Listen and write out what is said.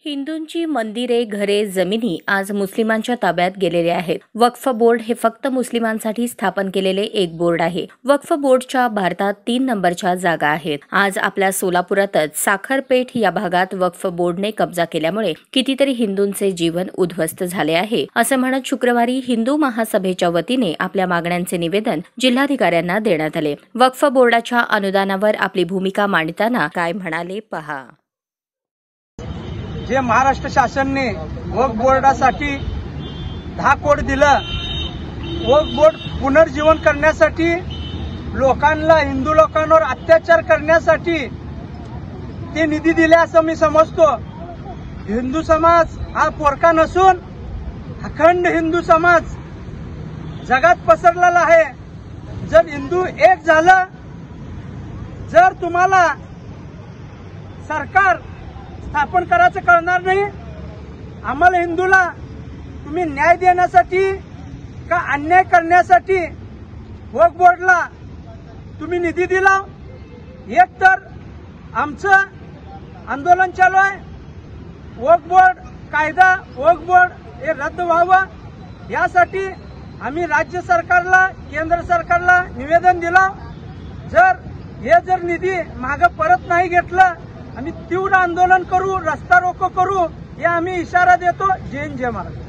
हिंदूंची मंदिरे, घरे, जमिनी आज मुस्लिमांच्या ताब्यात गेलेले आहेत. वक्फ बोर्ड हे फक्त मुस्लिमांसाठी स्थापन केलेले एक बोर्ड आहे. वक्फ बोर्डच्या भारतात 3 नंबरच्या जागा आहेत. आज आपल्या सोलापुरातच साखरपेठ या भागात वक्फ बोर्डने कब्जा केल्यामुळे कितीतरी हिंदूंचे जीवन उद्ध्वस्त झाले आहे, असं म्हणत शुक्रवारी हिंदू महासभेच्या वतीने आपल्या मागण्यांचे निवेदन जिल्हाधिकाऱ्यांना देण्यात आले. वक्फ बोर्डाच्या अनुदानावर आपली भूमिका मांडताना काय म्हणाले पहा. जे महाराष्ट्र शासनाने वक्फ बोर्डासाठी 10 कोटी दिलं, वक्फ बोर्ड पुनर्जीवन करण्यासाठी, लोकांना, हिंदू लोकांवर अत्याचार करण्यासाठी ते निधी दिले असं मी समजतो. हिंदू समाज हा पोरका नसून अखंड हिंदू समाज जगात पसरलेला आहे. जर हिंदू एक झालं, जर तुम्हाला सरकार स्थापन करायचं कळणार नाही, आम्हाला हिंदूला तुम्ही न्याय देण्यासाठी का अन्याय करण्यासाठी वक्फ बोर्डला तुम्ही निधी दिला. एक तर आमचं आंदोलन चालू आहे, वक्फ बोर्ड कायदा, वक्फ बोर्ड हे रद्द व्हावं यासाठी आम्ही राज्य सरकारला, केंद्र सरकारला निवेदन दिलं. जर निधी मागं परत नाही घेतलं, आम्ही तीव्र आंदोलन करू, रस्ता रोको करू, हे आम्ही इशारा देतो. जय हिंद, जय महाराष्ट्र.